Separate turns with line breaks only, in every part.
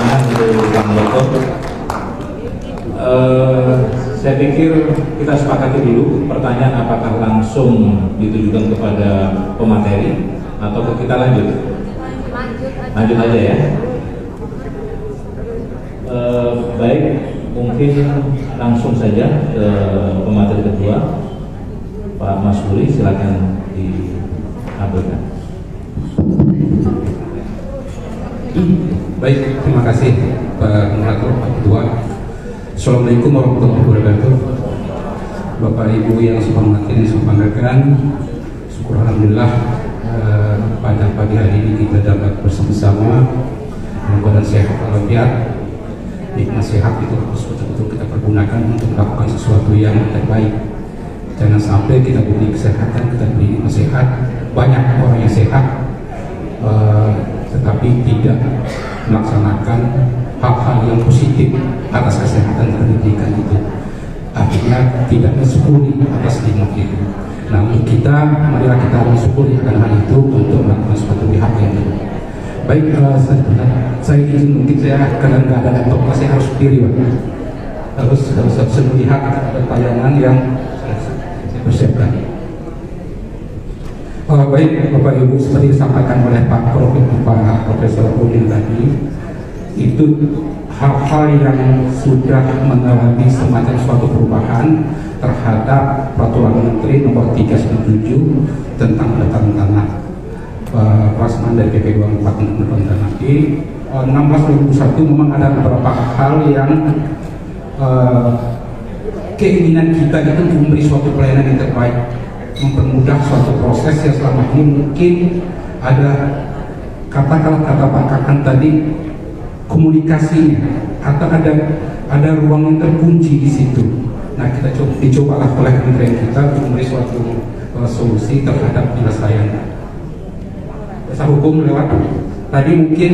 pertanyaan untuk Bang Dokter. Saya pikir kita sepakati dulu pertanyaan apakah langsung ditujukan kepada pemateri atau kita lanjut? Lanjut aja ya. Baik, mungkin langsung saja ke pemateri kedua, Pak Mas Buri, silakan diambilkan.
Baik, terima kasih Pak Moderator, Pak Ketua. Assalamualaikum warahmatullahi wabarakatuh. Bapak Ibu yang saya hormati dan saya banggakan, syukur alhamdulillah pada pagi hari ini kita dapat bersama-sama dalam keadaan sehat walafiat. Nikmat sehat itu harus betul-betul kita pergunakan untuk melakukan sesuatu yang terbaik. Jangan sampai kita beri kesehatan, kita beri nikmat sehat, banyak orang yang sehat tetapi tidak melaksanakan hal-hal yang positif atas kesehatan dan pendidikan itu, artinya tidak mensyukuri atas nikmat itu. Namun marilah kita mensyukuri akan hal itu untuk melakukan suatu pihak yang itu. Baik, saya izin, mungkin saya karena nggak ada laptop, saya harus berdiri, Pak. Harus melihat tayangan yang saya persiapkan. Baik, Bapak Ibu, seperti disampaikan oleh Pak Profesor Udin tadi, itu hal-hal yang sudah mengalami semacam suatu perubahan terhadap Peraturan Menteri Nomor 397 tentang pendaftaran tanah, pelaksanaan dari PP 24 tentang pendaftaran tanah. Di 16/2001 memang ada beberapa hal yang keinginan kita itu memberi suatu pelayanan yang terbaik, mempermudah suatu proses yang selama ini mungkin ada kata Pak Kakan tadi, komunikasinya atau ada ruang yang terkunci di situ. Nah, kita dicobalah oleh kementerian kita untuk memberi suatu solusi terhadap penyelesaian. Dasar hukum lewat tadi mungkin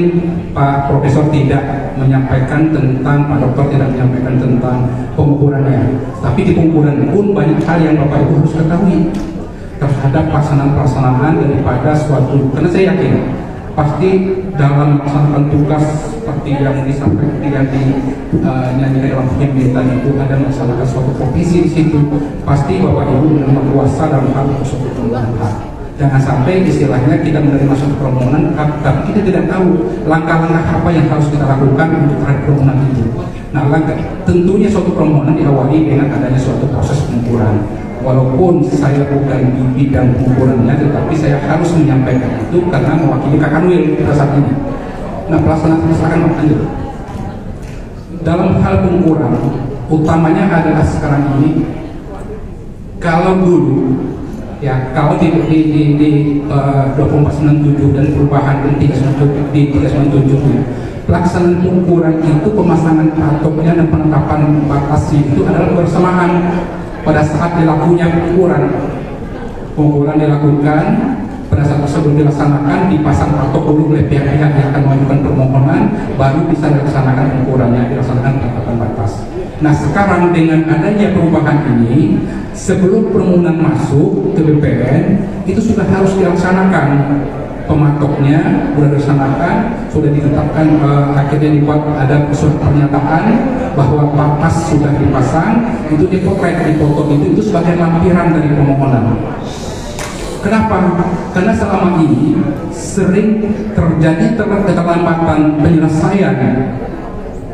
Pak Profesor tidak menyampaikan tentang, Pak Dokter tidak menyampaikan tentang pengukurannya, tapi di pengukuran pun banyak hal yang Bapak Ibu harus ketahui terhadap pelaksanaan daripada suatu, karena saya yakin pasti dalam melaksanakan tugas seperti yang disampaikan, yang dinyanyikan dalam pemerintahan itu ada melaksanakan suatu profesi di situ, pasti Bapak Ibu benar-benar kuasa dalam hal suatu permohonan. Jangan sampai istilahnya kita menerima suatu permohonan tapi kita tidak tahu langkah-langkah apa yang harus kita lakukan untuk terhadap permohonan itu. Nah, tentunya suatu permohonan diawali dengan adanya suatu proses pengukuran. Walaupun saya bukan di bidang pengukurannya, tetapi saya harus menyampaikan itu karena mewakili Kak Kanwil pada saat ini. Nah, pelaksanaan lanjut. Dalam hal pengukuran, utamanya adalah sekarang ini, kalau dulu ya, kalau di 2497 dan perubahan di 397 pelaksanaan pengukuran itu, pemasangan patoknya dan penetapan batas itu adalah bersamaan pada saat dilakukannya pengukuran dilakukan. Pada saat tersebut dilaksanakan, dipasang patok dulu oleh pihak-pihak yang akan mengajukan permohonan, baru bisa dilaksanakan pengukurannya, dilaksanakan penetapan batas. Nah, sekarang dengan adanya perubahan ini, sebelum permohonan masuk ke BPN itu sudah harus dilaksanakan, pematoknya sudah dilaksanakan, sudah ditetapkan, akhirnya dibuat ada surat pernyataan bahwa batas sudah dipasang, itu dipotret, dipoto itu sebagai lampiran dari permohonan. Kenapa? Karena selama ini sering terjadi keterlambatan penyelesaian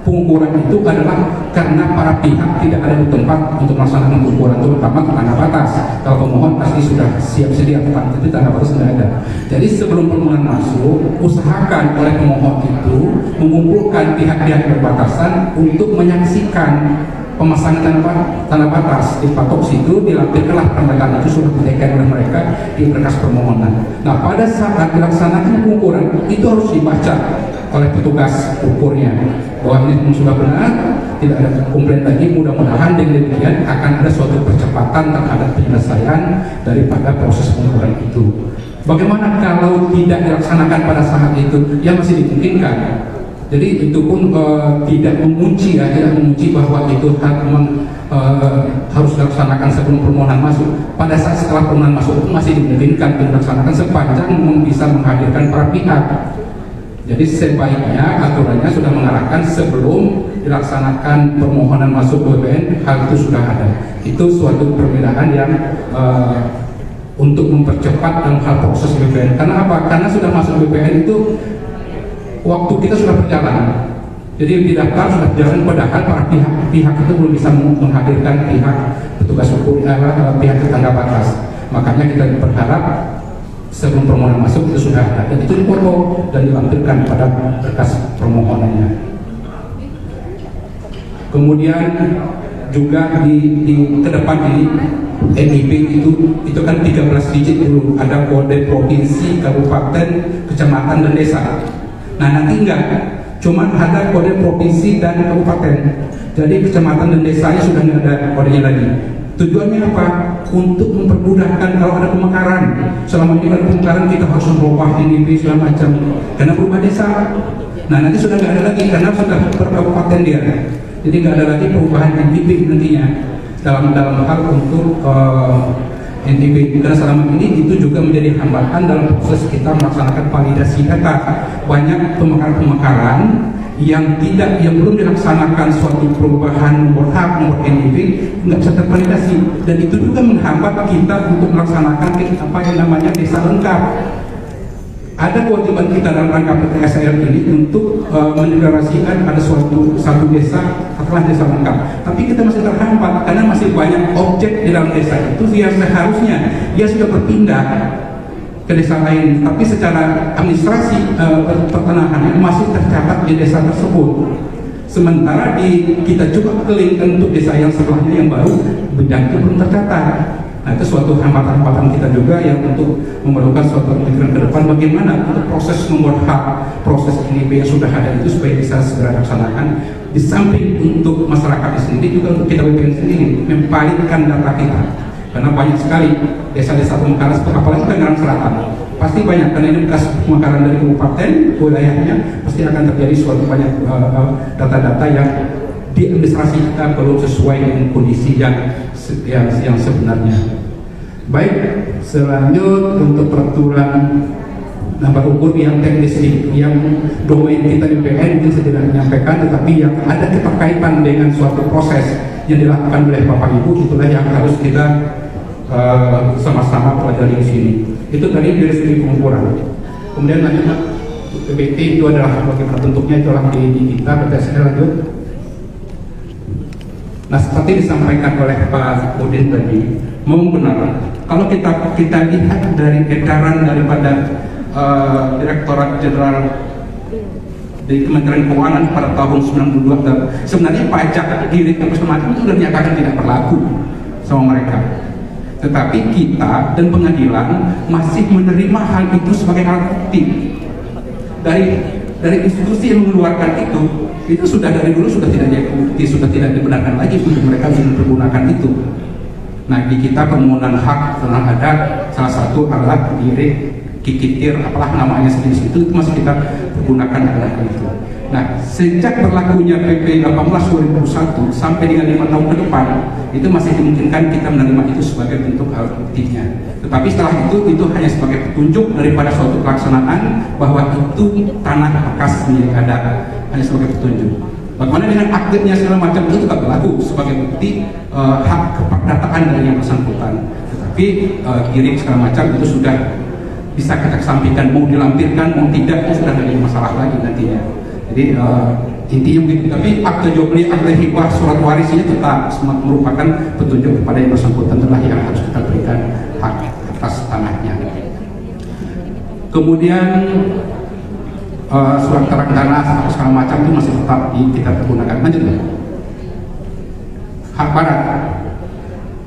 pengukuran itu adalah karena para pihak tidak ada di tempat untuk melaksanakan pengukuran, terutama tanda batas. Kalau pemohon pasti sudah siap sedia, tapi tanda batas tidak ada. Jadi sebelum permohonan masuk, usahakan oleh pemohon itu mengumpulkan pihak-pihak berbatasan untuk menyaksikan pemasangan tanda batas di patok situ, dilampirkanlah pernyataan itu sudah ditekan oleh mereka di berkas permohonan. Nah, pada saat dilaksanakan pengukuran itu harus dibaca oleh petugas ukurnya bahwa ini sudah benar, tidak ada komplain lagi. Mudah-mudahan dengan demikian akan ada suatu percepatan terhadap penyelesaian daripada proses pengukuran itu. Bagaimana kalau tidak dilaksanakan pada saat itu? Ya, masih dimungkinkan. Jadi itu pun tidak mengunci bahwa itu harus dilaksanakan sebelum permohonan masuk. Pada saat setelah permohonan masuk itu masih dimungkinkan dilaksanakan sepanjang bisa menghadirkan para pihak. Jadi sebaiknya aturannya sudah mengarahkan sebelum dilaksanakan permohonan masuk BPN, hal itu sudah ada. Itu suatu perbedaan yang untuk mempercepat dalam hal proses BPN. Karena apa? Karena sudah masuk BPN itu waktu kita sudah berjalan. Jadi didaftar sudah berjalan, padahal para pihak itu belum bisa menghadirkan pihak petugas hukum, pihak tetangga batas. Makanya kita berharap sebelum permohonan masuk itu sudah ada, dan itu dipoto dan dilampirkan pada berkas permohonannya. Kemudian juga di ke depan ini NIP itu kan 13 digit dulu, ada kode provinsi, kabupaten, kecamatan, dan desa. Nah nanti enggak, cuman ada kode provinsi dan kabupaten. Jadi kecamatan dan desanya sudah nggak ada kodenya lagi. Tujuannya apa? Untuk mempermudahkan kalau ada pemekaran. Selama ini kalau pemekaran kita harus merubah NIP segala macam, karena berubah desa. Nah nanti sudah nggak ada lagi karena sudah per kabupaten dia. Jadi nggak ada lagi perubahan NIP nantinya dalam hal untuk NIP. Dan selama ini itu juga menjadi hambatan dalam proses kita melaksanakan validasi data. Banyak pemekaran yang belum dilaksanakan suatu perubahan nomor hak, nomor NIP, nggak bisa tervalidasi, dan itu juga menghambat kita untuk melaksanakan apa yang namanya desa lengkap. Ada kewajiban kita dalam rangka PTSL ini untuk mendeklarasikan ada satu desa setelah desa lengkap, tapi kita masih terhambat karena masih banyak objek di dalam desa itu yang seharusnya dia sudah berpindah ke desa lain, tapi secara administrasi pertanahan masih tercatat di desa tersebut. Sementara kita coba klik untuk desa yang sebelahnya yang baru, bidang itu belum tercatat. Nah itu suatu hambatan-hambatan kita juga yang untuk memerlukan suatu pemikiran ke depan bagaimana untuk proses membuat hak, proses NIP yang sudah ada itu supaya bisa segera dilaksanakan. Di samping untuk masyarakat sendiri juga untuk kita BPN sendiri memvalidkan data kita. Karena banyak sekali desa-desa pemekaran, apalagi Tangerang Selatan, pasti banyak, karena ini bekas pemekaran dari kabupaten, wilayahnya pasti akan terjadi suatu banyak data-data yang di administrasi kita belum sesuai dengan kondisi yang sebenarnya. Baik, selanjut untuk peraturan nomor ukur yang teknis yang domain kita di BPN mungkin saya tidak menyampaikan, tetapi yang ada keterkaitan dengan suatu proses yang dilakukan oleh Bapak Ibu, itulah yang harus kita sama-sama pelajari di sini. Itu tadi dari segi pengukuran. Kemudian lanjut PBT itu adalah bagaimana bentuknya, itulah di kita PTSL. Lanjut. Nah seperti disampaikan oleh Pak Udin tadi, memang benar kalau kita lihat dari edaran daripada Direktorat Jenderal di Kementerian Keuangan pada tahun 92, sebenarnya pajak diri dan semacam itu sudah dinyatakan tidak berlaku sama mereka. Tetapi kita dan pengadilan masih menerima hal itu sebagai alat bukti. Dari institusi yang mengeluarkan itu sudah dari dulu sudah tidak jadi bukti, sudah tidak dibenarkan lagi untuk mereka bisa mempergunakan itu. Nah di kita permohonan hak telah ada salah satu alat diri kikitir, apalah namanya sejenis itu masih kita pergunakan alat itu. Nah sejak berlakunya PP 18 2001 sampai dengan 5 tahun ke depan itu masih dimungkinkan kita menerima itu sebagai bentuk alat buktinya. Tetapi setelah itu hanya sebagai petunjuk daripada suatu pelaksanaan bahwa itu tanah bekas milik adat, hanya sebagai petunjuk. Bagaimana dengan aktenya segala macam itu tetap berlaku sebagai bukti hak keperdataan dari yang bersangkutan. Tetapi giring segala macam itu sudah bisa kita sampaikan, mau dilampirkan mau tidak itu sudah menjadi masalah lagi nantinya. Jadi intinya begitu. Tapi akte jual beli, akte hibah, surat waris ini tetap merupakan petunjuk kepada yang bersangkutan, itulah yang harus kita berikan hak atas tanahnya. Kemudian surat terang tanah segala macam itu masih tetap kita pergunakan. Lanjut. Hak barat.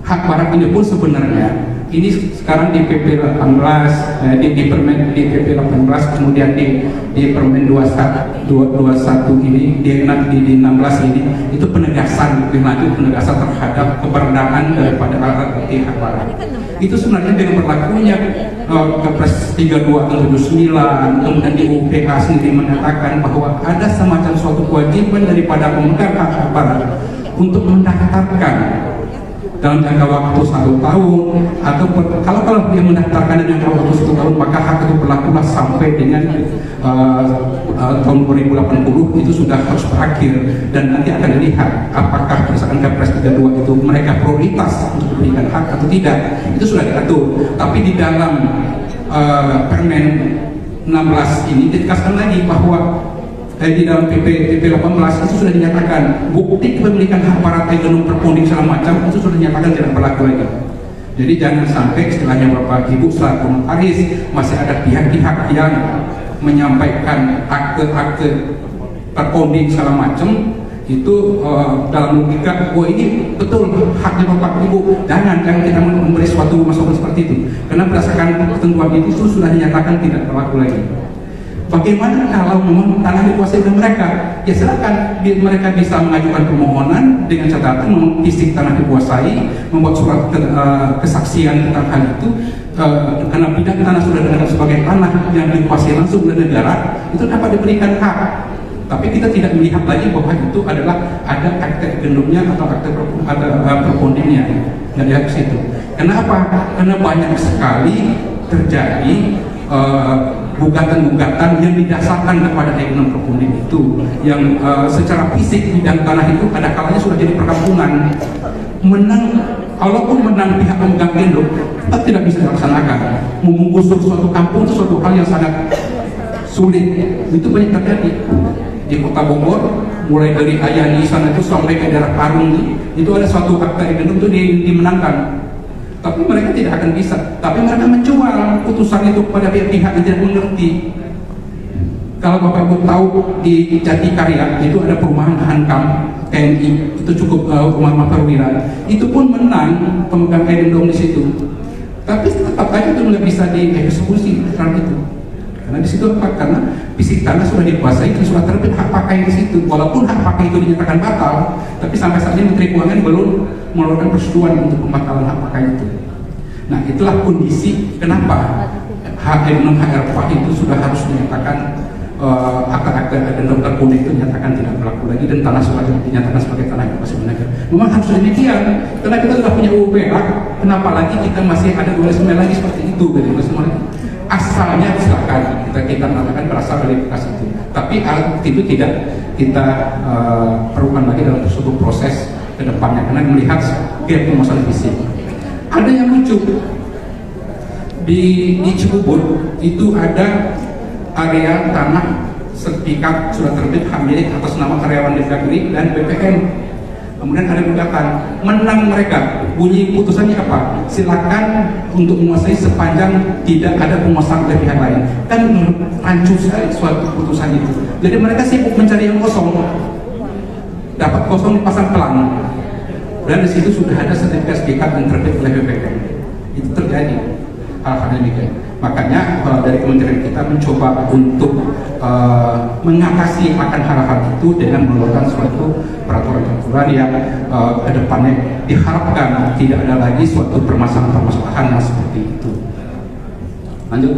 Hak barat ini pun sebenarnya ini sekarang di PP 18, di Permen di PP 18, kemudian di Permen 21 ini, di 16 ini, itu penegasan lebih lanjut, penegasan terhadap keberadaan daripada alat bukti hak barat. Itu sebenarnya dengan berlakunya Kepres 32 tahun 79, kemudian di UPH sendiri menyatakan bahwa ada semacam suatu kewajiban daripada pemegang hak barat untuk mendaftarkan dalam jangka waktu 1 tahun, atau kalau dia mendaftarkan dalam jangka waktu 1 tahun, maka hak itu berlakulah sampai dengan tahun 2080 itu sudah harus berakhir, dan nanti akan dilihat apakah berdasarkan Kepres 32 itu mereka prioritas untuk diberikan hak atau tidak. Itu sudah diatur, tapi di dalam Permen 16 ini ditegaskan lagi bahwa di dalam PP 18 itu sudah dinyatakan bukti kepemilikan hak para ekonom perpunding segala macam itu sudah dinyatakan tidak berlaku lagi. Jadi jangan sampai istilahnya Bapak Ibu selaku notaris masih ada pihak-pihak yang menyampaikan akte-akte perpunding segala macam itu dalam logika ini betul haknya Bapak Ibu, jangan kita memberi suatu masukan seperti itu, karena berdasarkan ketentuan itu sudah dinyatakan tidak berlaku lagi. Bagaimana kalau memang tanah dikuasai oleh mereka? Ya silakan, mereka bisa mengajukan permohonan dengan catatan memang fisik tanah dikuasai, membuat surat kesaksian tentang hal itu, karena bidang tanah sudah dianggap sebagai tanah yang dikuasai langsung oleh negara, itu dapat diberikan hak. Tapi kita tidak melihat lagi bahwa itu adalah ada akte agendumnya atau akte perpundingnya, nggak lihat ke situ. Kenapa? Karena banyak sekali terjadi gugatan-gugatan yang didasarkan kepada ekonom perpunding itu, yang secara fisik bidang tanah itu ada kalanya sudah jadi perkampungan. Kalaupun menang pihak pemegang induk, tetap tidak bisa dilaksanakan. Menggusur suatu kampung itu suatu hal yang sangat sulit. Itu banyak terjadi di Kota Bogor, mulai dari Ayani sana itu sampai ke daerah Parung itu ada suatu akta agendum itu dimenangkan. Tapi mereka tidak akan bisa. Tapi mereka menjual putusan itu kepada pihak-pihak yang tidak mengerti. Kalau Bapak Ibu tahu di Jatikarya itu ada perumahan Hankam TNI, itu cukup rumah perwira. Itu pun menang pemegang agendum di situ. Tapi tetap aja itu nggak bisa dieksekusi terhadap itu. Karena di situ apa? Karena fisik tanah sudah dikuasai, itu sudah terbit hak pakai di situ. Walaupun hak pakai itu dinyatakan batal, tapi sampai saat ini Menteri Keuangan belum mengeluarkan persetujuan untuk pembatalan hak pakai itu. Nah, itulah kondisi kenapa hak agendum HRPA itu sudah harus dinyatakan akte-akte agendum terpunding itu dinyatakan tidak berlaku lagi, dan tanah sudah dinyatakan sebagai tanah yang masih negara. Memang harus demikian, karena kita sudah punya UPH, kenapa lagi kita masih ada dualisme lagi seperti itu dari semua. Asalnya silakan kita mengatakan berasal dari bekas itu, tapi itu tidak kita perlukan lagi dalam suatu proses ke depannya, karena melihat gap permasalahan fisik. Ada yang lucu di Cibubur itu ada area tanah sertifikat sudah terbit hak milik atas nama karyawan Depdagri dan BPN. Kemudian ada gugatan, menang mereka. Bunyi putusannya apa? Silakan untuk menguasai sepanjang tidak ada penguasaan oleh pihak lain. Kan rancu sekali suatu putusan itu. Jadi mereka sibuk mencari yang kosong, dapat kosong dipasang pelang, dan di situ sudah ada sertifikat yang terbit oleh BPN. Itu terjadi hal-hal demikian. Makanya dari kementerian kita mencoba untuk mengatasi akan hal-hal itu dengan mengeluarkan suatu peraturan-peraturan yang ke depannya diharapkan tidak ada lagi suatu permasalahan yang seperti itu. Lanjut.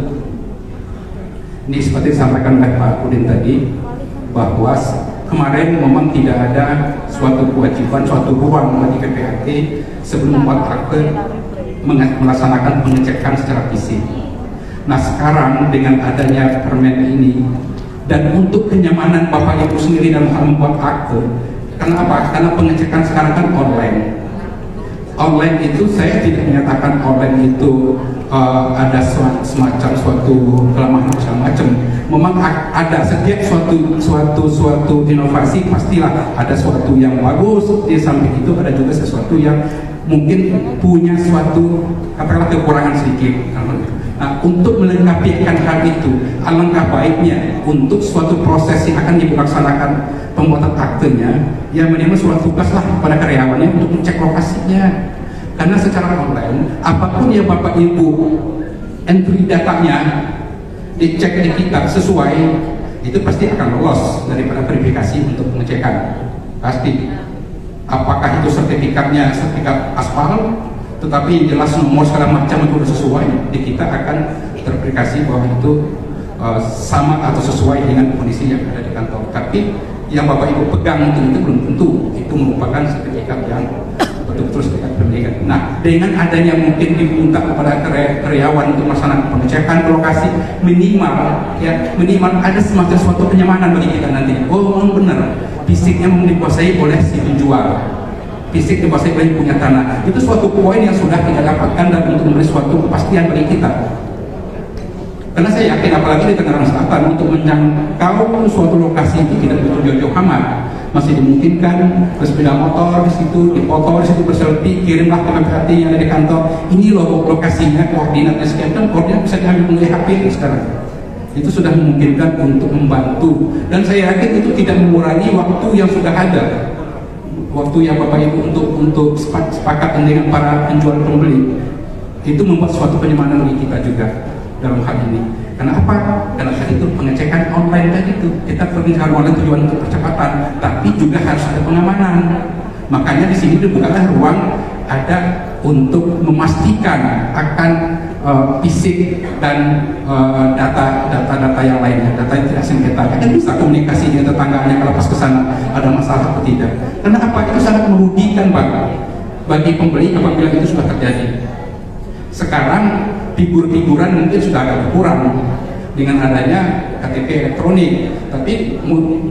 Ini seperti disampaikan oleh Pak Udin tadi, bahwa kemarin memang tidak ada suatu kewajiban, suatu ruang bagi PPAT sebelum membuat akte melaksanakan pengecekan secara fisik. Nah, sekarang dengan adanya permen ini, dan untuk kenyamanan Bapak Ibu sendiri dalam hal membuat akte, kenapa? Karena pengecekan sekarang kan online. Online itu saya tidak menyatakan online itu ada semacam suatu kelemahan segala macam. Memang ada setiap suatu inovasi pastilah ada suatu yang bagus. Di samping itu ada juga sesuatu yang mungkin punya suatu katakanlah kekurangan sedikit. Nah, untuk melengkapikan hal itu, alangkah baiknya untuk suatu proses yang akan dilaksanakan pembuatan aktenya, ya minimal surat tugas lah kepada karyawannya untuk mencek lokasinya. Karena secara online, apapun yang Bapak Ibu entry datanya dicek di kita sesuai, itu pasti akan lolos daripada verifikasi untuk pengecekan. Pasti. Apakah itu sertifikatnya sertifikat aspal, tetapi yang jelas nomor segala macam itu sudah sesuai, di kita akan terverifikasi bahwa itu sama atau sesuai dengan kondisi yang ada di kantor. Tapi yang Bapak Ibu pegang itu belum tentu itu merupakan sertifikat yang betul-betul serikat pendidikan. Nah, dengan adanya mungkin diminta kepada karyawan untuk melaksanakan pengecekan ke lokasi, minimal ada semacam suatu kenyamanan bagi kita nanti. Oh, memang benar, fisiknya memang dikuasai oleh si penjual, fisik dikuasai oleh punya tanah. Itu suatu poin yang sudah kita dapatkan dan untuk memberi suatu kepastian bagi kita. Karena saya yakin apalagi di Tangerang Selatan untuk menjangkau suatu lokasi itu tidak betul jauh-jauh amat. Masih dimungkinkan bersepeda motor di situ, dipoto di situ, berselfie, kirimlah ke PPAT yang ada di kantor. Ini loh lokasinya, koordinatnya sekian, dan koordinat bisa diambil melalui HP sekarang. Itu sudah memungkinkan untuk membantu, dan saya yakin itu tidak mengurangi waktu yang sudah ada, waktu yang Bapak Ibu untuk sepakat dengan para penjual pembeli. Itu membuat suatu kenyamanan bagi kita juga dalam hal ini. Kenapa? Karena tadi itu pengecekan online tadi itu kita pengecekan online tujuan untuk percepatan, tapi juga harus ada pengamanan. Makanya di sini dibukalah ruang ada untuk memastikan akan fisik dan data yang lainnya, data yang tidak sengketa. Kan bisa komunikasi dengan tetangganya kalau pas ke sana ada masalah atau tidak. Karena apa? Itu sangat merugikan bagi pembeli apabila itu sudah terjadi. Sekarang figur-figuran mungkin sudah agak berkurang dengan adanya KTP elektronik, tapi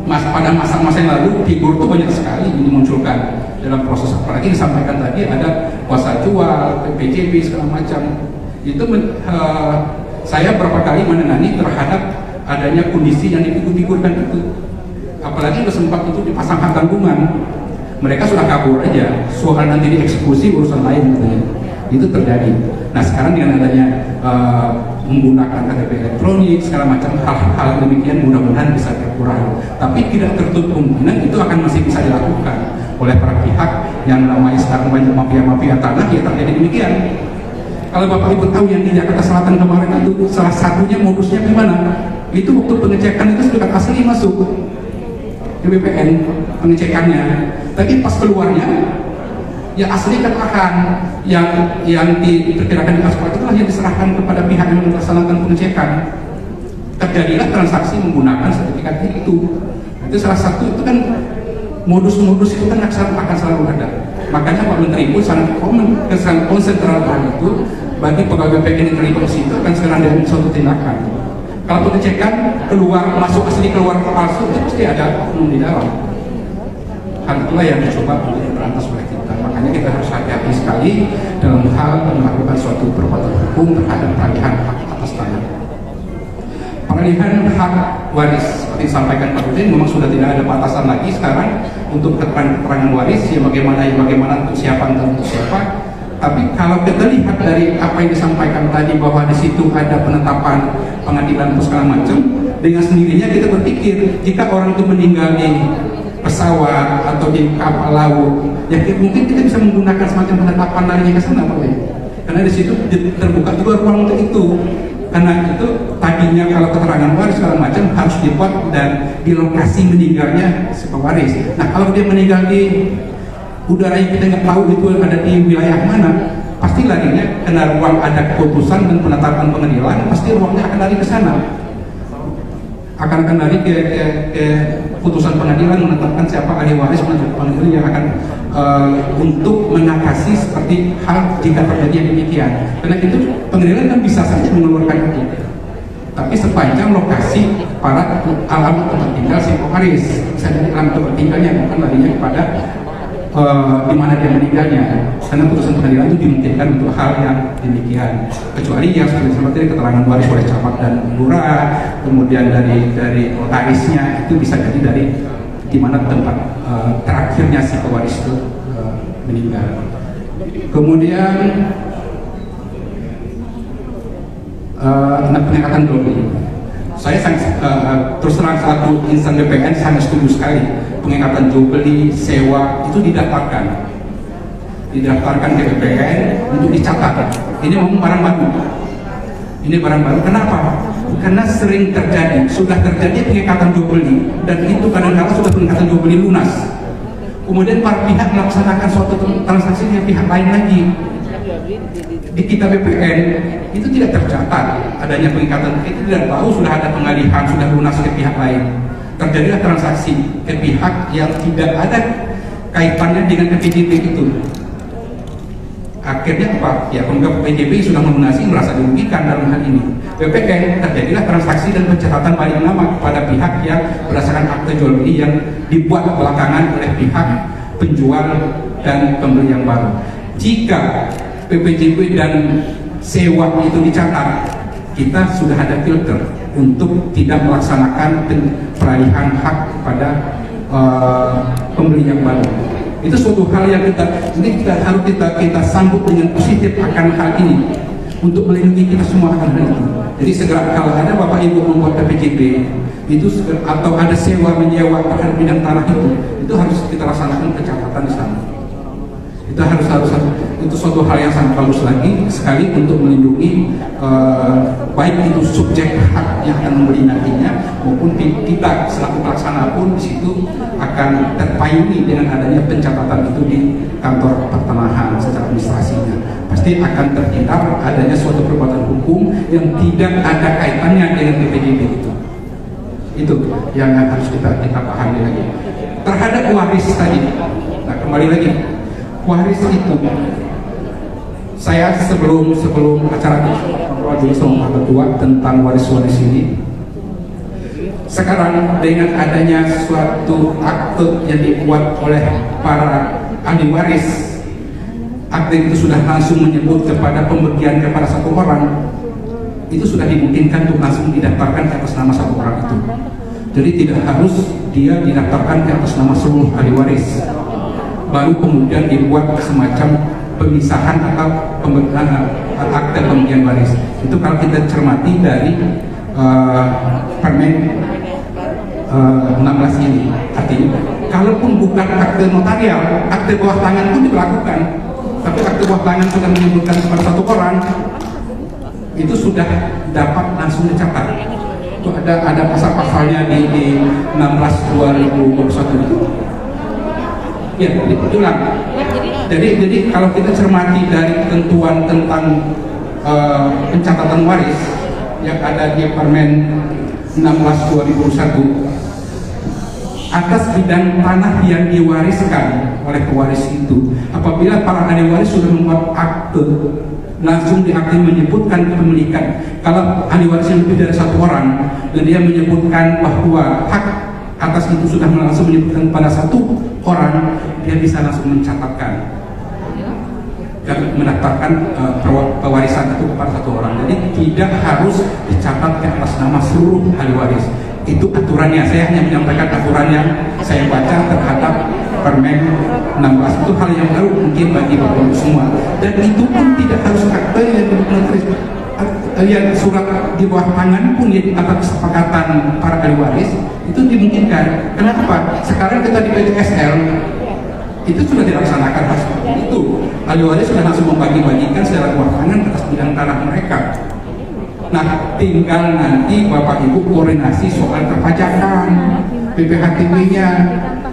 pada masa-masa yang lalu figur itu banyak sekali dimunculkan dalam proses, apalagi disampaikan tadi ada kuasa jual, PPJB segala macam. Itu saya berapa kali menangani terhadap adanya kondisi yang difigur-figurkan itu, apalagi sempat itu dipasangkan tanggungan, mereka sudah kabur aja, soal nanti dieksekusi urusan lain katanya. Itu terjadi. Nah sekarang dengan adanya menggunakan KTP elektronik segala macam hal-hal demikian mudah-mudahan bisa berkurang. Tapi tidak tertutup kemungkinan itu akan masih bisa dilakukan oleh para pihak yang namanya sekarang banyak mafia-mafia tanah, ya terjadi demikian. Kalau Bapak Ibu tahu yang di Jakarta Selatan kemarin itu salah satunya modusnya gimana? Itu waktu pengecekan itu sudah asli masuk ke BPN pengecekannya, tapi pas keluarnya ya asli keterangan yang diperkirakan di aspek itulah yang diserahkan kepada pihak yang melaksanakan pengecekan. Terjadilah transaksi menggunakan sertifikat itu. Itu salah satu, itu kan modus-modus itu kan akan selalu ada. Makanya Pak Menteri pun sangat konsentral itu bagi pegawai BPN yang terlibat di situ akan segera diambil suatu tindakan. Kalau pengecekan keluar masuk asli keluar palsu itu pasti ada oknum di dalam. Hal itulah yang dicoba untuk diberantas oleh kita. Makanya kita harus hati-hati sekali dalam hal melakukan suatu perbuatan hukum terhadap peralihan hak atas tanah. Peralihan hak waris seperti disampaikan Pak Udin memang sudah tidak ada batasan lagi sekarang untuk keterangan waris ya bagaimana untuk siapa dan untuk siapa. Tapi kalau kita lihat dari apa yang disampaikan tadi bahwa di situ ada penetapan pengadilan atau segala macam, dengan sendirinya kita berpikir jika orang itu meninggal di pesawat atau di kapal laut, ya mungkin kita bisa menggunakan semacam penetapan larinya ke sana, Pak. Karena di situ terbuka juga ruang untuk itu. Karena itu tadinya kalau keterangan waris segala macam harus dibuat dan di lokasi meninggalnya si pewaris. Nah kalau dia meninggal di udara yang kita nggak tahu itu ada di wilayah mana, pasti larinya karena ruang ada keputusan dan penetapan pengadilan, pasti ruangnya akan lari ke sana. Akan lari ke putusan pengadilan menetapkan siapa ahli waris, menentukan pengadilan yang akan untuk mengatasi seperti hal jika terjadi demikian. Karena itu pengadilan kan bisa saja mengeluarkan itu, tapi sepanjang lokasi para alamat tempat tinggal si pewaris, bisa dari alamat tempat tinggalnya, bukan larinya kepada di mana dia meninggalnya. Karena putusan pengadilan itu dimungkinkan untuk hal yang demikian, kecuali yang seperti keterangan waris oleh camat dan lurah, kemudian dari notarisnya, itu bisa jadi dari di mana tempat terakhirnya si pewaris itu meninggal. Kemudian pengangkatan jual beli. Saya terus terang satu insan BPN sangat setuju sekali pengangkatan jual beli, sewa itu didaftarkan ke BPN untuk dicatat. Ini memang barang baru. Ini barang baru. Kenapa? Karena sering terjadi, sudah terjadi pengangkatan jual beli, dan itu kadang-kadang sudah pengangkatan jual beli lunas. Kemudian para pihak melaksanakan suatu transaksi dengan pihak lain lagi. Di kita BPN itu tidak tercatat adanya pengangkatan, kita tidak tahu sudah ada pengalihan, sudah lunas ke pihak lain. Terjadilah transaksi ke pihak yang tidak ada kaitannya dengan PPJB itu. Akhirnya apa? Ya pemegang PJB sudah melunasi, merasa dirugikan dalam hal ini. PPN terjadilah transaksi dan pencatatan balik nama kepada pihak yang berdasarkan akte jual beli yang dibuat belakangan oleh pihak penjual dan pembeli yang baru. Jika PPJB dan sewa itu dicatat, kita sudah ada filter untuk tidak melaksanakan peralihan hak kepada pembeli yang baru. Itu suatu hal yang harus kita sambut dengan positif akan hal ini untuk melindungi kita semua akan hal itu. Jadi segera kalau ada Bapak Ibu membuat PPJB itu atau ada sewa menyewa terhadap bidang tanah itu harus kita laksanakan pencatatan di sana. Itu harus itu suatu hal yang sangat bagus lagi sekali untuk melindungi baik itu subjek hak yang akan membeli nantinya maupun kita selaku pelaksana pun di situ akan terpayungi dengan adanya pencatatan itu di kantor pertanahan secara administrasinya. Pasti akan terhindar adanya suatu perbuatan hukum yang tidak ada kaitannya dengan PPJB itu. Itu yang harus kita pahami lagi. Terhadap waris tadi, nah kembali lagi. Waris itu, saya sebelum acara itu sama ketua tentang waris-waris ini. Sekarang dengan adanya suatu akte yang dibuat oleh para ahli waris, akte itu sudah langsung menyebut kepada pembagian kepada satu orang, itu sudah dimungkinkan untuk langsung didaftarkan ke atas nama satu orang itu. Jadi tidak harus dia didaftarkan ke atas nama seluruh ahli waris. Baru kemudian dibuat semacam pemisahan atau akte pembagian waris. Itu kalau kita cermati dari Permen 16 ini. Artinya, kalaupun bukan akte notarial, akte bawah tangan pun dilakukan. Tapi akte bawah tangan sudah menyebutkan kepada satu orang, itu sudah dapat langsung dicatat. Itu ada pasal-pasalnya di 16/2021 itu. Ya, ulang. Jadi kalau kita cermati dari ketentuan tentang pencatatan waris yang ada di Permen 16/2001, atas bidang tanah yang diwariskan oleh pewaris itu, apabila para ahli waris sudah membuat akte, langsung di akte menyebutkan kepemilikan. Kalau ahli waris lebih dari satu orang dan dia menyebutkan bahwa hak atas itu sudah langsung menyebutkan pada satu orang, dia bisa langsung mencatatkan dan mendaftarkan pewarisan itu kepada satu orang. Jadi tidak harus dicatat ke atas nama seluruh ahli waris. Itu aturannya. Saya hanya menyampaikan aturan yang saya baca terhadap Permen 16. Itu hal yang baru mungkin bagi Bapak Ibu semua. Dan itu pun tidak harus akte yang surat di bawah tangan pun ya atas kesepakatan para ahli waris itu dimungkinkan. Kenapa? Sekarang kita di PTSL itu sudah dilaksanakan hal seperti itu. Ahli waris sudah langsung membagi-bagikan secara bawah tangan atas bidang tanah mereka. Nah, tinggal nanti Bapak Ibu koordinasi soal perpajakan BPHTB-nya.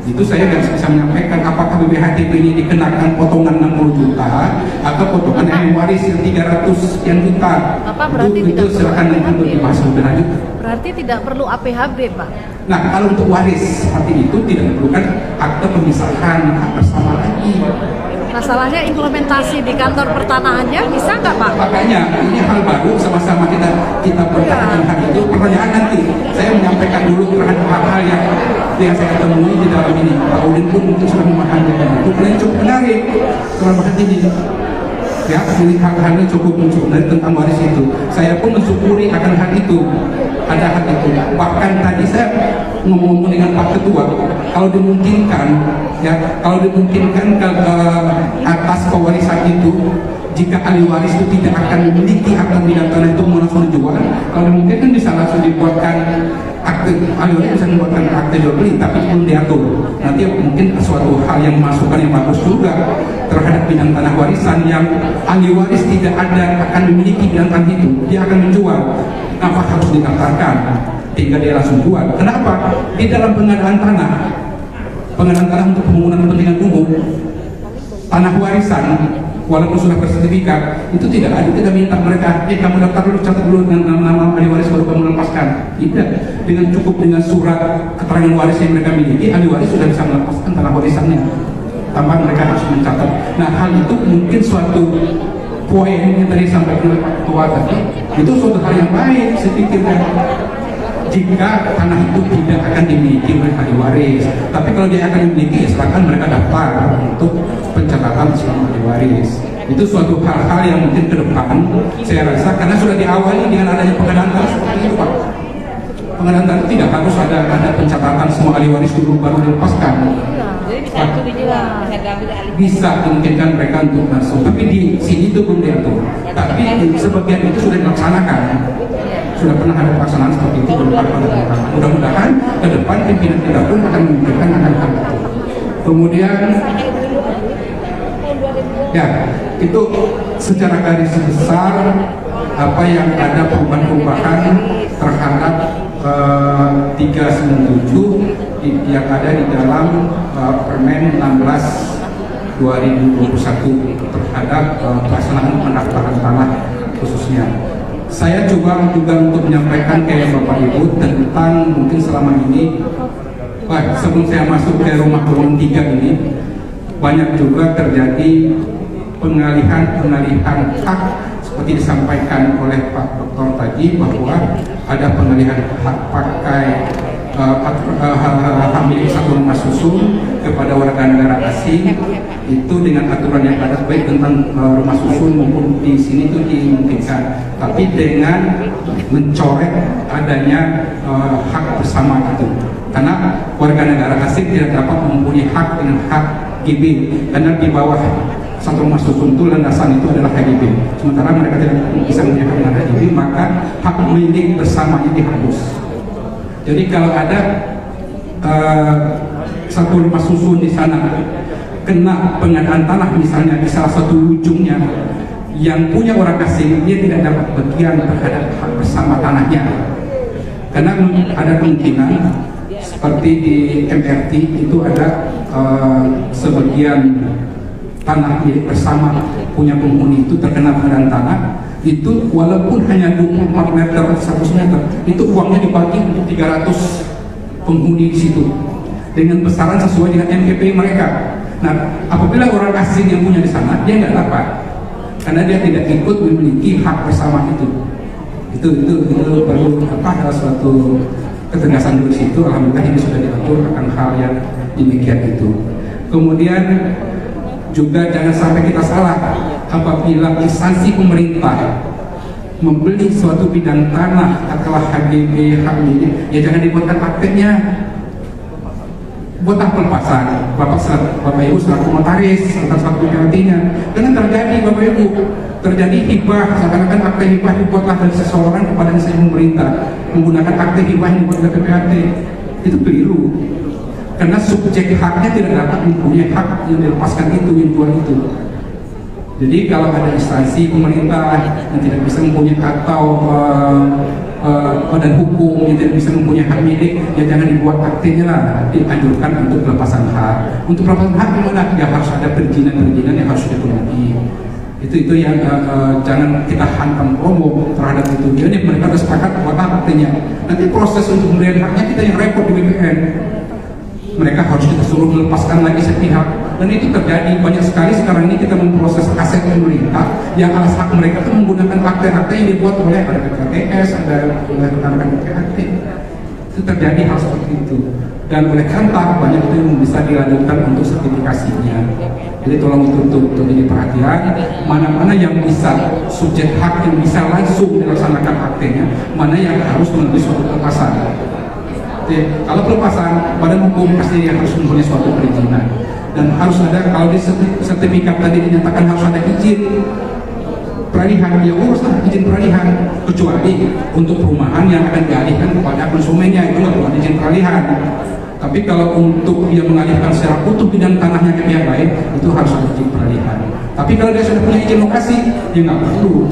Itu saya nggak bisa menyampaikan apakah BPHTB ini dikenakan potongan 60 juta atau potongan ahli waris yang 300 sekian juta.
Bapak berarti
itu silakan nanti untuk dibahas lebih lanjut.
Berarti tidak perlu APHB, Pak?
Nah, kalau untuk waris seperti itu tidak diperlukan akte pemisahan hak bersama lagi.
Masalahnya implementasi di kantor pertanahannya bisa nggak, Pak?
Makanya ini hal baru, sama-sama kita bertahan hal itu. Pertanyaan nanti saya menyampaikan dulu terhadap hal-hal yang saya temui di dalam ini. Pak Udin pun mungkin sudah memahami itu. Ini cukup menarik terhadap ini. Ya, ini hal-halnya cukup menarik tentang waris itu. Saya pun mensyukuri akan hal itu. Ada hal itu. Bahkan tadi saya ngomong dengan Pak Ketua, kalau dimungkinkan ke atas pewarisan itu, jika ahli waris itu tidak akan memiliki akte bidang tanah itu mau langsung dijual, kalau dimungkinkan bisa langsung dibuatkan akte, ahli waris bisa membuatkan akte jual beli, tapi belum diatur. Nanti mungkin suatu hal yang masukan yang bagus juga terhadap bidang tanah warisan yang ahli waris tidak ada akan memiliki bidang tanah itu, dia akan menjual. Kenapa harus didaftarkan? Tinggal dia langsung jual. Kenapa? Di dalam pengadaan tanah untuk pembangunan kepentingan umum, tanah warisan, walaupun sudah bersertifikat, itu tidak ada. Kita minta mereka, kamu daftar dulu, catat dulu dengan nama ahli waris baru kamu lepaskan. Tidak. Dengan cukup dengan surat keterangan waris yang mereka miliki, ahli waris sudah bisa melepaskan tanah warisannya. tambah mereka harus mencatat. Nah, hal itu mungkin suatu poin yang tadi sampaikan oleh Pak Ketua tadi, itu suatu hal yang baik saya pikirkan. Jika tanah itu tidak akan dimiliki oleh ahli waris, tapi kalau dia akan dimiliki, ya silakan mereka daftar untuk pencatatan selama ahli waris. Itu suatu hal-hal yang mungkin ke depan saya rasa, karena sudah diawali dengan adanya pengadaan tanah seperti itu, Pak. Pengadaan tanah tidak harus ada pencatatan semua ahli waris dulu baru dilepaskan.
Jadi bisa itu juga bisa ambil alih.
Bisa dimungkinkan mereka untuk masuk, tapi di sini itu belum diatur. Tapi sebagian itu sudah dilaksanakan. Sudah pernah ada pelaksanaan seperti itu beberapa negara. Mudah-mudahan ke depan pimpinan kita pun akan memikirkan akan hal itu. Kemudian ya, itu secara garis besar apa yang ada perubahan-perubahan terhadap 397 yang ada di dalam Permen 16 2021 terhadap pelaksanaan pendaftaran tanah khususnya. Saya coba juga untuk menyampaikan ke Bapak Ibu tentang mungkin selama ini, sebelum saya masuk ke rumah Golong 3 ini, banyak juga terjadi pengalihan hak seperti disampaikan oleh Pak Dokter tadi, bahwa ada pengalihan hak pakai hak milik satu rumah susun kepada warga negara asing, itu dengan aturan yang ada baik tentang rumah susun maupun di sini itu dimungkinkan, tapi dengan mencoret adanya hak bersama itu, karena warga negara asing tidak dapat mempunyai hak dengan hak GB, karena di bawah satu rumah susun itu landasan itu adalah HGB, sementara mereka tidak bisa mempunyai hak dengan HGB, maka hak milik bersamanya dihapus. Jadi kalau ada satu rumah susun di sana kena pengadaan tanah misalnya di salah satu ujungnya yang punya orang asing, dia tidak dapat bagian terhadap hak bersama tanahnya, karena ada kemungkinan seperti di MRT itu ada sebagian tanah milik bersama punya penghuni itu terkena pengadaan tanah. Itu walaupun hanya 24 meter atau 100 meter, itu uangnya dibagi untuk 300 penghuni di situ dengan besaran sesuai dengan MPP mereka. Nah, apabila orang asing yang punya di sana, dia nggak dapat karena dia tidak ikut memiliki hak bersama itu. Itu perlu ada suatu ketegasan di situ. Alhamdulillah ini sudah diatur akan hal yang demikian itu. Kemudian juga jangan sampai kita salah, apabila instansi pemerintah membeli suatu bidang tanah atau HGB, hak milik, ya jangan dibuatkan aktenya. Buat pelepasan, Bapak Ibu selaku notaris atas hak PPAT-nya. Karena terjadi Bapak Ibu, terjadi hibah, seakan-akan akte hibah dibuatlah dari seseorang kepada instansi pemerintah menggunakan akte hibah yang dibuat oleh PPAT. Itu keliru. Karena subjek haknya tidak dapat mempunyai hak yang dilepaskan itu, yang jual itu. Jadi kalau ada instansi pemerintah yang tidak bisa mempunyai atau badan hukum yang tidak bisa mempunyai hak milik, ya jangan dibuat aktenya lah, dianjurkan untuk pelepasan hak. Untuk pelepasan hak gimana? Ya harus ada perizinan yang harus dipenuhi. Itu yang jangan kita hantam promo terhadap itu. Jadi mereka sudah sepakat buat aktenya. Nanti proses untuk pemberian haknya kita yang repot di BPN. Mereka harus kita suruh melepaskan lagi sepihak, dan itu terjadi banyak sekali sekarang ini. Kita memproses aset pemerintah yang alas hak mereka itu menggunakan akte-akte yang dibuat oleh PPATS, ada oleh rekan-rekan PPAT. Itu terjadi hal seperti itu, dan oleh karena banyak itu yang bisa dilanjutkan untuk sertifikasinya. Jadi tolong itu untuk jadi perhatian, mana-mana yang bisa subjek hak yang bisa langsung dilaksanakan aktenya, mana yang harus melalui suatu pelepasan. Kalau pelepasan, badan hukum pasti harus mempunyai suatu perizinan, dan harus ada, kalau di sertifikat tadi dinyatakan harus ada izin peralihan, ya uruslah izin peralihan, kecuali untuk perumahan yang akan dialihkan kepada konsumennya, itu nggak perlu izin peralihan. Tapi kalau untuk dia mengalihkan secara utuh bidang tanahnya ke pihak lain, itu harus ada izin peralihan. Tapi kalau dia sudah punya izin lokasi, dia nggak perlu.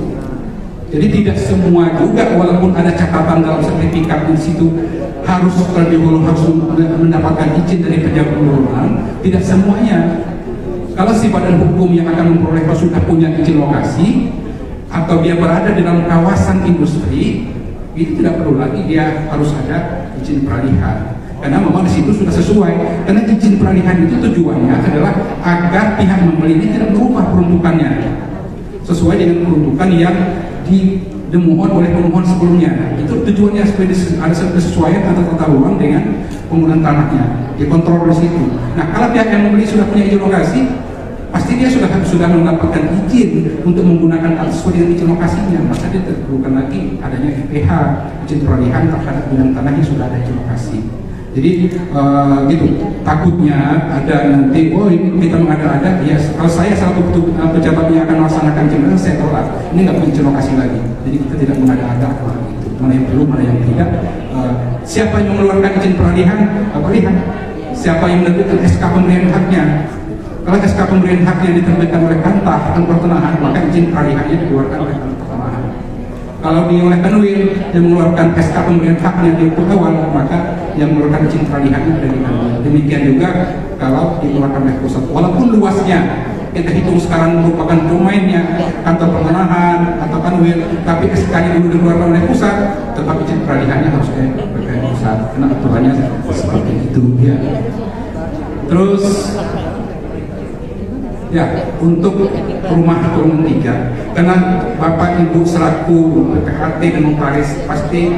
Jadi tidak semua juga, walaupun ada catatan dalam sertifikat di situ harus terlebih dahulu harus mendapatkan izin dari pejabat lurah, tidak semuanya. Kalau si badan hukum yang akan memperoleh sudah punya izin lokasi atau dia berada di dalam kawasan industri, itu tidak perlu lagi dia harus ada izin peralihan. karena memang di situ sudah sesuai. Karena izin peralihan itu tujuannya adalah agar pihak membeli ini tidak berubah peruntukannya sesuai dengan peruntukan yang dimohon oleh pemohon sebelumnya. Itu tujuannya supaya ada kesesuaian antara tata ruang dengan penggunaan tanahnya, dikontrol di situ. Nah, kalau pihak yang membeli sudah punya izin lokasi, pasti dia sudah mendapatkan izin untuk menggunakan tanah sesuai dengan izin lokasinya. Maka dia tidak perlukan lagi adanya IPH, izin peralihan terhadap bidang tanah yang sudah ada izin lokasi. Jadi gitu, takutnya ada nanti, oh ini kita mengada-ada, ya kalau saya selaku pejabat yang akan melaksanakan izin saya tolak, ini nggak punya izin lokasi lagi. Jadi kita tidak mengada-ada itu, mana yang perlu, mana yang tidak. Siapa yang mengeluarkan izin peralihan? Siapa yang menerbitkan SK pemberian haknya? Kalau SK pemberian haknya diterbitkan oleh Kantah dan Pertanahan, maka izin peralihannya dikeluarkan oleh Kantah Pertanahan. Kalau oleh Kanwil yang mengeluarkan SK pemberian haknya di awal, maka yang mengeluarkan izin peralihannya ada di Kanwil. Demikian juga kalau dikeluarkan oleh pusat, walaupun luasnya kita hitung sekarang merupakan domainnya Kantor Pertanahan atau Kanwil, tapi SK-nya dulu dikeluarkan oleh pusat, tetap izin peralihannya harus berkait pusat. Karena aturannya seperti itu ya. Terus ya, untuk rumah golongan 3, karena Bapak Ibu selaku PPHT dan Notaris pasti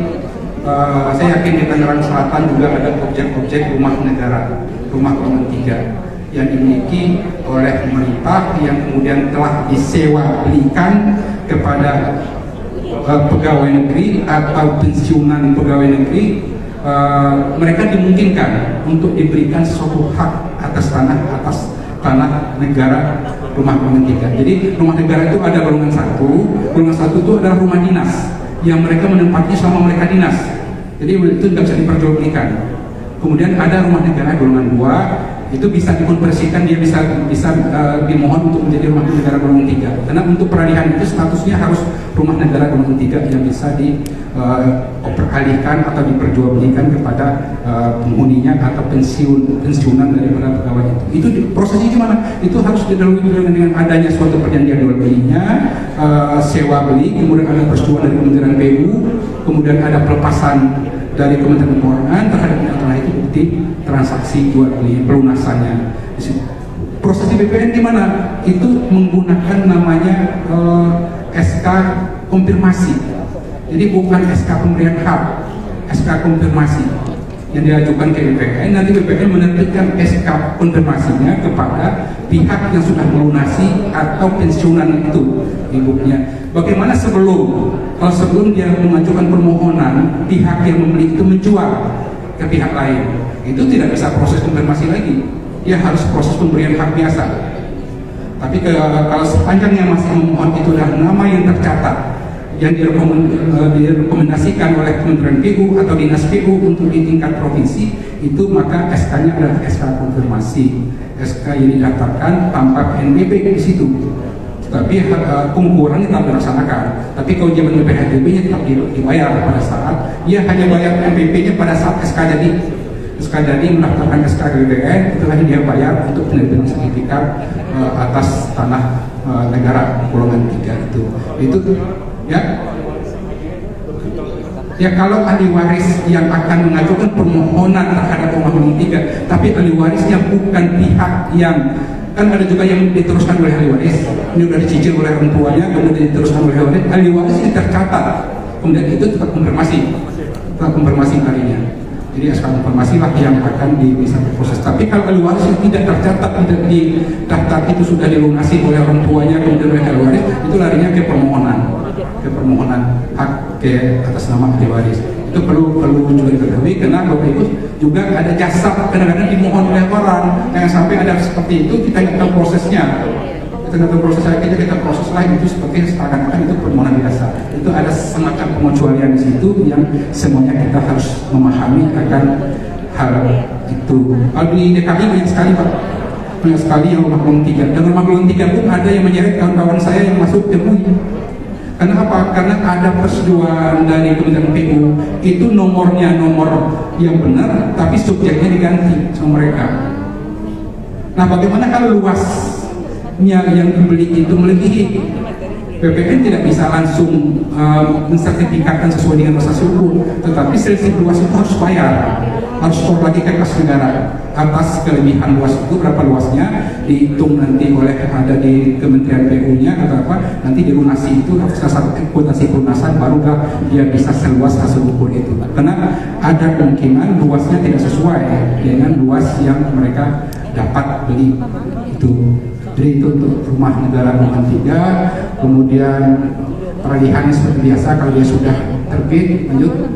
saya yakin di Tangerang Selatan juga ada objek-objek rumah negara, rumah golongan 3 yang dimiliki oleh pemerintah yang kemudian telah disewa belikan kepada pegawai negeri atau pensiunan pegawai negeri. Mereka dimungkinkan untuk diberikan suatu hak atas tanah negara rumah golongan 3. Jadi rumah negara itu ada golongan 1. Golongan 1 itu adalah rumah dinas yang mereka menempati selama mereka dinas. Jadi itu tidak bisa diperjualbelikan. Kemudian ada rumah negara golongan 2, itu bisa dikonversikan, dia bisa dimohon untuk menjadi rumah negara golongan 3. Karena untuk peralihan itu statusnya harus rumah negara golongan 3 yang bisa diperalihkan atau diperjualbelikan kepada penghuninya atau pensiunan daripada pegawai itu. Itu prosesnya gimana? Itu harus didahului dengan adanya suatu perjanjian jual belinya, sewa beli, kemudian ada persetujuan dari Kementerian PU, kemudian ada pelepasan dari Kementerian Keuangan terhadap tanah itu, bukti transaksi jual beli pelunasannya. Proses di BPN di mana? Itu menggunakan namanya SK konfirmasi. Jadi bukan SK pemberian hak, SK konfirmasi yang diajukan ke BPN. Nanti BPN menerbitkan SK konfirmasinya kepada pihak yang sudah melunasi atau pensiunan itu ibunya. Bagaimana kalau sebelum dia mengajukan permohonan, pihak yang membeli itu menjual ke pihak lain, itu tidak bisa proses konfirmasi lagi. Dia harus proses pemberian hak biasa. Tapi kalau sepanjang yang masih memohon itu adalah nama yang tercatat, yang direkomendasikan oleh Kementerian PU atau Dinas PU untuk di tingkat provinsi, itu maka SK-nya adalah SK konfirmasi, SK yang didaftarkan tanpa NBP di situ. Tapi pengukurannya tetap dilaksanakan. Tapi kewajiban BPHTB-nya tetap dibayar pada saat ia hanya bayar NBP-nya pada saat SK jadi mendaftarkan SK ke BPN, itulah yang dia bayar untuk penerbitan sertifikat atas tanah negara golongan 3 itu ya. Ya, kalau ahli waris yang akan mengajukan permohonan terhadap rumah golongan 3, tapi ahli warisnya bukan pihak yang, kan ada juga yang diteruskan oleh ahli waris, ini sudah dicicil oleh orang tuanya, kemudian diteruskan oleh ahli waris ini tercatat, kemudian itu tetap konfirmasi kalinya. Jadi SK konfirmasi lah yang akan bisa diproses. Tapi kalau ahli waris yang tidak tercatat, tidak di daftar itu sudah dilunasi oleh orang tuanya, kemudian oleh ahli waris, itu larinya ke permohonan hak ke atas nama ahli waris. Itu perlu juga diketahui, karena Bapak Ibu juga ada jasa kadang-kadang dimohon oleh orang, yang sampai ada seperti itu kita nggak tahu prosesnya. Kita nggak tahu prosesnya, kita proses lain itu seperti seakan-akan itu permohonan biasa. Itu ada semacam pengecualian di situ yang semuanya kita harus memahami akan hal itu. Kalau di DKI banyak sekali Pak, banyak sekali yang rumah golongan 3. Dan rumah golongan 3 pun ada yang menyeret kawan-kawan saya yang masuk ke MUI. Karena apa? Karena ada persetujuan dari Kementerian PU, itu nomornya nomor yang benar, tapi subjeknya diganti sama mereka. Nah, bagaimana kalau luasnya yang dibeli itu melebihi BPN tidak bisa langsung mensertifikatkan sesuai dengan transaksi hukum, tetapi selisih luas itu harus bayar, harus store lagi ke kas negara atas kelebihan luas itu, berapa luasnya dihitung nanti oleh ada di Kementerian PU-nya atau apa, nanti dilunasi itu atas dasar akuntansi pelunasan, barulah dia bisa seluas hasil ukur itu. Karena ada kemungkinan luasnya tidak sesuai dengan luas yang mereka dapat beli itu. Jadi itu untuk rumah negara golongan 3, kemudian peralihannya seperti biasa kalau dia sudah terbit. Lanjut.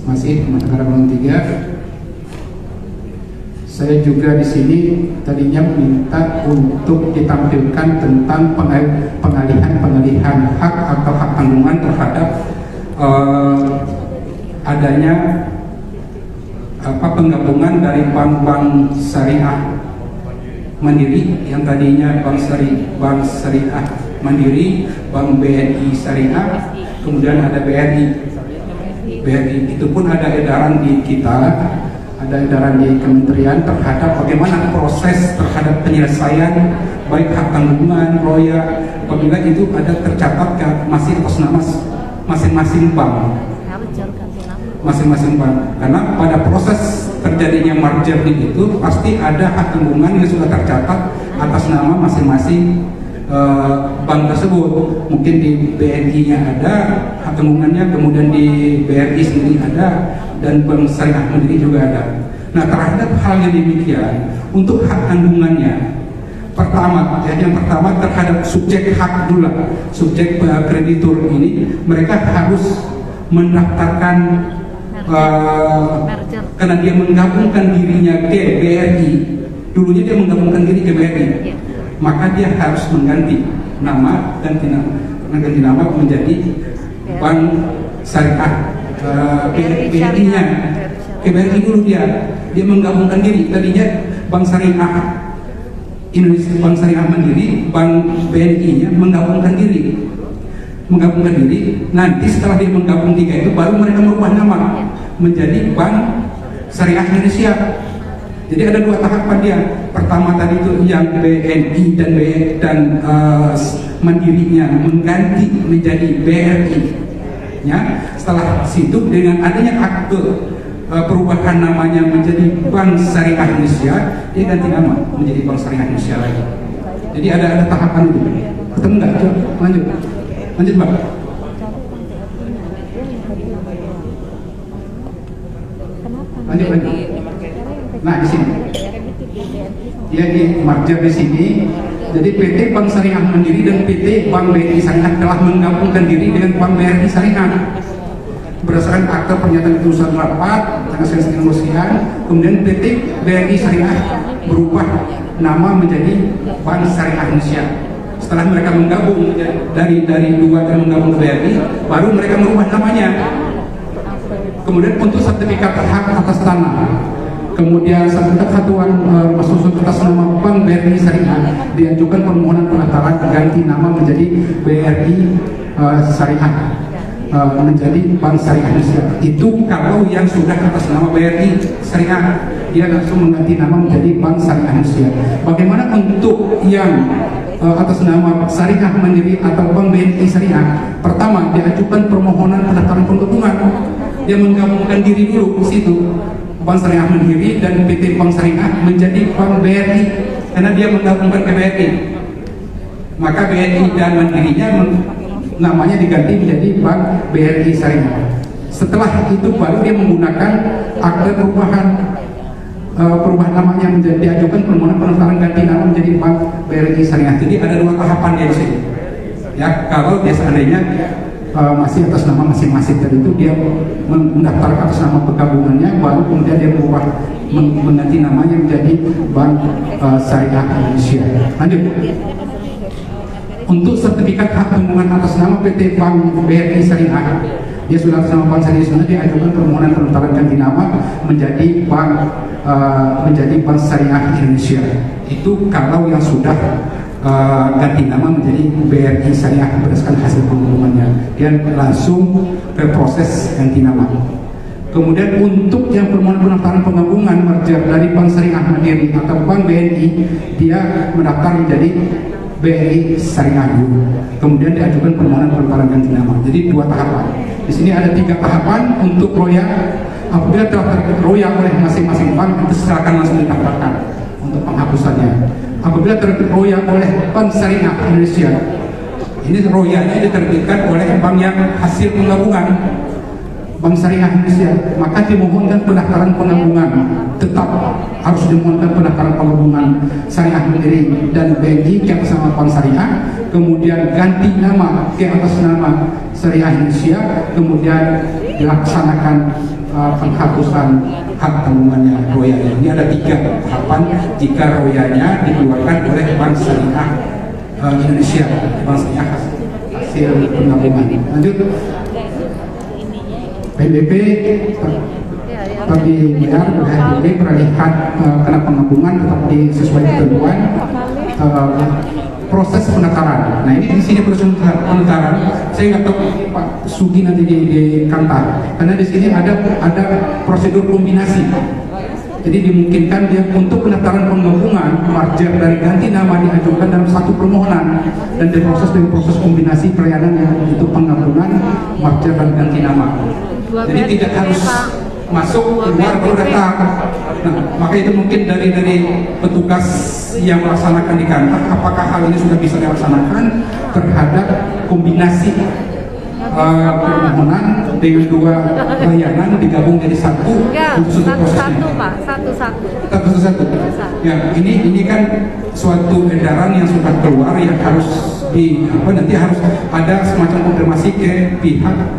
Masih rumah negara golongan 3. Saya juga di sini tadinya minta untuk ditampilkan tentang pengalihan hak atau hak tanggungan terhadap adanya penggabungan dari bank-bank syariah mandiri yang tadinya bank syariah mandiri, bank BNI syariah, kemudian ada BRI. Itu pun ada edaran di kita, ada edaran di kementerian terhadap bagaimana proses terhadap penyelesaian baik hak tanggungan, royal, apabila itu ada tercatat masih atas nama masing-masing bank. Karena pada proses terjadinya merger itu pasti ada hak tanggungan yang sudah tercatat atas nama masing-masing bank tersebut. Mungkin di BNI-nya ada hak tanggungannya, kemudian di BRI sendiri ada, dan bank syariah mandiri juga ada. Nah, terhadap hal yang demikian, untuk hak tanggungannya, yang pertama terhadap subjek hak dulu, subjek kreditur ini, mereka harus mendaftarkan karena dia menggabungkan dirinya ke BRI, dulunya dia menggabungkan diri ke BRI, maka dia harus mengganti nama, ganti nama menjadi bank syariah BRI-nya ke BRI dulu. Dia menggabungkan diri, tadinya bank syariah Indonesia, bank syariah mandiri, bank BNI-nya menggabungkan diri. Nanti setelah dia menggabung 3 itu baru mereka merubah nama menjadi Bank Syariah Indonesia. Jadi ada 2 tahapan dia. Pertama tadi itu yang BNI dan mandirinya mengganti menjadi BRI. Ya, setelah situ dengan adanya akte perubahan namanya menjadi Bank Syariah Indonesia, dia ganti nama menjadi Bank Syariah Indonesia lagi. Jadi ada tahapan itu. Ketemu nggak? Lanjut, Mbak. Lanjut. Nah, di sini dia di merger di sini. Jadi PT Bank Syariah Mandiri dan PT Bank BNI Syariah telah menggabungkan diri dengan Bank BRI Syariah berdasarkan akte pernyataan keputusan rapat tanggal 9 sekian. Kemudian PT BRI Syariah berubah nama menjadi Bank Syariah Indonesia. Setelah mereka menggabung dari 2 yang menggabung ke BRI, baru mereka merubah namanya. Kemudian untuk sertifikat hak atas tanah, kemudian sertifikat satuan susun atas nama Bank BRI Syariah, diajukan permohonan pendaftaran ganti nama menjadi BRI Syariah, menjadi Bank Syariah Indonesia. Itu kalau yang sudah atas nama BRI Syariah, dia langsung mengganti nama menjadi Bank Syariah Indonesia. Bagaimana untuk yang atas nama Syariah Mandiri atau Bank BNI Syariah? Pertama, diajukan permohonan pendaftaran penggabungan. Dia menggabungkan diri dulu di situ, Bank Syariah Mandiri dan PT Bank Syariah menjadi Bank BRI, karena dia menggabungkan ke BRI. Maka BNI dan Mandirinya namanya diganti menjadi Bank BRI Syariah. Setelah itu baru dia menggunakan akte perubahan namanya menjadi, diajukan permohonan pendaftaran ganti nama menjadi Bank BRI Syariah. Jadi ada 2 tahapan di sini. Ya, kalau dia seandainya masih atas nama masing-masing tadi itu, dia mendaftar atas nama penggabungannya, baru kemudian dia berubah mengganti namanya menjadi Bank Syariah Indonesia. Lanjut. Untuk sertifikat hak tanggungan atas nama PT Bank BRI Syariah, dia sudah atas nama Bank Syariah Indonesia, dia ajukan permohonan pendaftaran ganti nama menjadi Bank Syariah Indonesia. Itu kalau yang sudah ganti nama menjadi BRI Syariah berdasarkan hasil penggabungannya, dia langsung ke proses ganti nama. Kemudian untuk yang permohonan pendaftaran penggabungan merger dari Bank Syariah Mandiri atau Bank BNI, dia mendaftar menjadi BRI Syariah dulu, kemudian diajukan permohonan penetapan ganti nama. Jadi 2 tahapan. Di sini ada 3 tahapan untuk royak. Apabila telah terroyak oleh masing-masing bank, itu silakan langsung didaftarkan untuk penghapusannya. Apabila terroyak oleh Bank Syariah Indonesia, ini royaknya diterbitkan oleh bank yang hasil penggabungan Bank Syariah Indonesia, maka dimohonkan pendaftaran penggabungan. Tetap harus dimohonkan pendaftaran penggabungan Syariah Mandiri dan BNI ke atas nama Bank Syariah, kemudian ganti nama ke atas nama Syariah Indonesia, kemudian dilaksanakan penghapusan hak tanggungannya royalnya. Ini ada 3 tahapan jika royalnya dikeluarkan oleh Bank Syariah Indonesia, Bank Syariah hasil penggabungan. Lanjut. PNBP bagi benar PNBP peralihan kena penggabungan tetap sesuai ketentuan proses pendaftaran. Nah ini di sini proses pendaftaran. Saya nggak tahu Pak Sugi nanti di kantor, karena di sini ada prosedur kombinasi. Jadi dimungkinkan dia untuk pendaftaran penggabungan merger dari ganti nama diajukan dalam satu permohonan dan diproses dengan proses kombinasi pelayanan yang itu penggabungan, merger dan ganti nama. Jadi tidak harus masuk keluar baru daftar. Nah, maka itu mungkin dari petugas yang melaksanakan di kantor, apakah hal ini sudah bisa dilaksanakan terhadap kombinasi permohonan dengan 2 layanan digabung jadi satu untuk prosesnya. Satu. Ya, ini kan suatu edaran yang sudah keluar yang harus nanti harus ada semacam konfirmasi ke pihak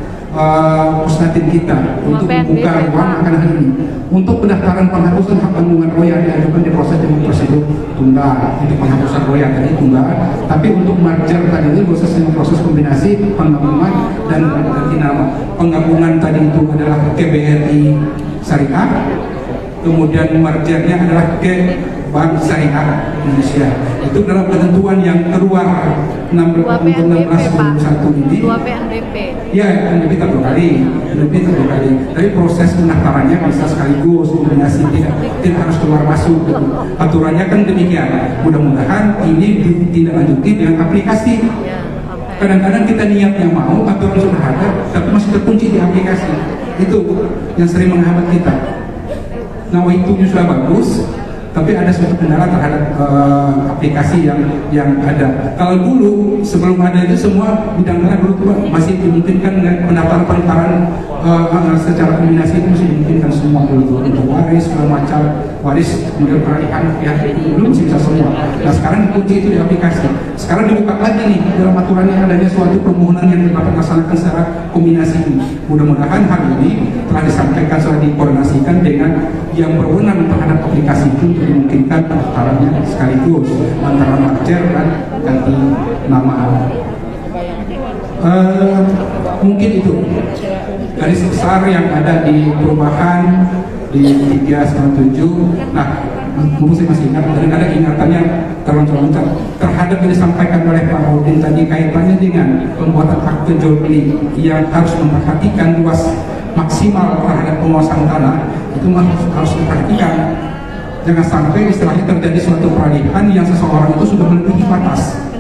pusdatin kita untuk membuka ruang akan hal ini. Untuk pendaftaran penghapusan hak tanggungan royal diajukan diproses dengan prosedur tunggal. Itu penghapusan royal tadi tunggal. Tapi untuk merger tadi itu proses dengan proses kombinasi penggabungan dan ganti nama. Penggabungan tadi itu adalah ke BRI Syariah, kemudian mergernya adalah ke Bank Syariah Indonesia. Itu dalam ketentuan yang keluar 16/2021 ini.
2 PNBP.
Ya, PNBP satu kali. Tapi proses pendaftarannya bisa sekaligus kombinasi, tidak harus keluar masuk. Aturannya kan demikian. Mudah-mudahan ini ditindaklanjuti dengan aplikasi. Kadang-kadang kita niatnya mau, aturan sudah ada, tapi masih terkunci di aplikasi. Itu yang sering menghambat kita. Nah, itu sudah bagus, tapi ada suatu kendala terhadap aplikasi yang ada. Kalau dulu sebelum ada itu semua bidang dulu masih dimungkinkan pendaftaran secara kombinasi itu masih dimungkinkan semua dulu untuk waris segala macam, waris kemudian peralihan ya dulu masih bisa semua. Nah sekarang dikunci itu di aplikasi. Sekarang dibuka lagi nih dalam aturannya adanya suatu permohonan yang dapat dilaksanakan secara kombinasi ini. Mudah-mudahan hal ini telah disampaikan, sudah dikoordinasikan dengan yang berwenang terhadap aplikasi itu untuk dimungkinkan pendaftarannya sekaligus antara merger dan ganti nama. Mungkin itu garis besar yang ada di perubahan di 397. Nah, mumpung saya masih ingat, kadang-kadang ingatannya terlontar-lontar terhadap yang disampaikan oleh Pak Raudin tadi kaitannya dengan pembuatan akte jual beli yang harus memperhatikan luas maksimal terhadap penguasaan tanah. Itu harus diperhatikan. Jangan sampai istilahnya terjadi suatu peralihan yang seseorang itu sudah melebihi batas.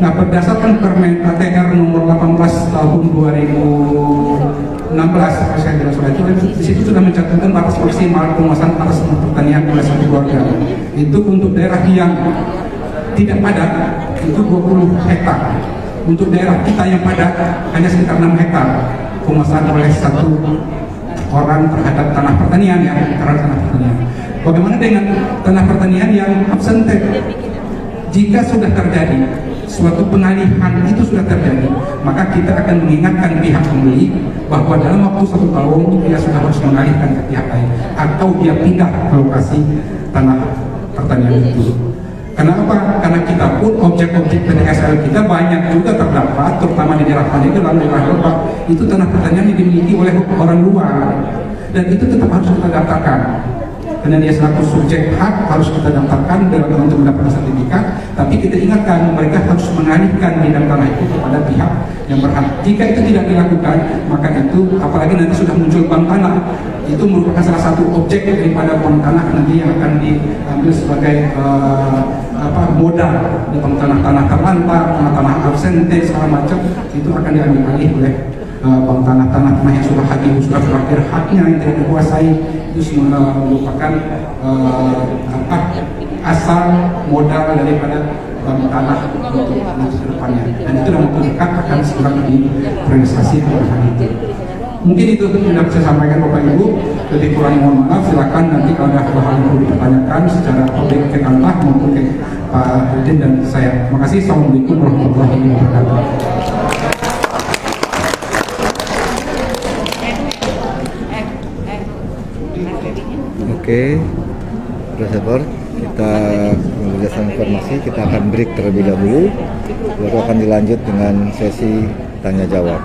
Nah, berdasarkan Permen ATR nomor 18 tahun 2016, saya tidak salah itu di situ sudah mencantumkan batas maksimal penguasaan atas pertanian oleh satu keluarga. Itu untuk daerah yang tidak padat itu 20 hektar. Untuk daerah kita yang padat hanya sekitar 6 hektar penguasaan oleh satu orang terhadap tanah pertanian ya, terhadap tanah pertanian. Bagaimana dengan tanah pertanian yang absented? Jika sudah terjadi suatu pengalihan itu sudah terjadi, maka kita akan mengingatkan pihak pembeli bahwa dalam waktu 1 tahun dia sudah harus mengalihkan ke pihak lain atau dia pindah ke lokasi tanah pertanian itu. Kenapa? Karena kita pun objek-objek PDSL kita banyak juga terdapat, terutama di daerah Pandeglang, daerah Lebak, itu tanah pertanian yang dimiliki oleh orang luar dan itu tetap harus kita daftarkan. karena dia selaku subjek hak harus kita daftarkan untuk mendapatkan sertifikat. Tapi kita ingatkan mereka harus mengalihkan bidang tanah itu kepada pihak yang berhak. Jika itu tidak dilakukan, maka itu apalagi nanti sudah muncul bank tanah, itu merupakan salah satu objek daripada bank tanah nanti yang akan diambil sebagai modal di bank tanah terlantar, tanah absente segala macam, itu akan diambil alih oleh bank tanah yang sudah berakhir haknya yang tidak dikuasai. Itu merupakan asal modal daripada bank tanah untuk ke depannya, dan itu dalam waktu dekat akan segera direalisasi oleh hal itu. Mungkin itu yang bisa saya sampaikan Bapak Ibu. Lebih kurang mohon maaf, silakan nanti kalau ada hal-hal yang perlu dipertanyakan secara publik ke Kantah maupun ke Pak Udin dan saya. Terima kasih. Assalamualaikum warahmatullahi wabarakatuh.
Oke, Profesor, kita berdasarkan informasi, kita akan break terlebih dahulu, baru akan dilanjut dengan sesi tanya jawab.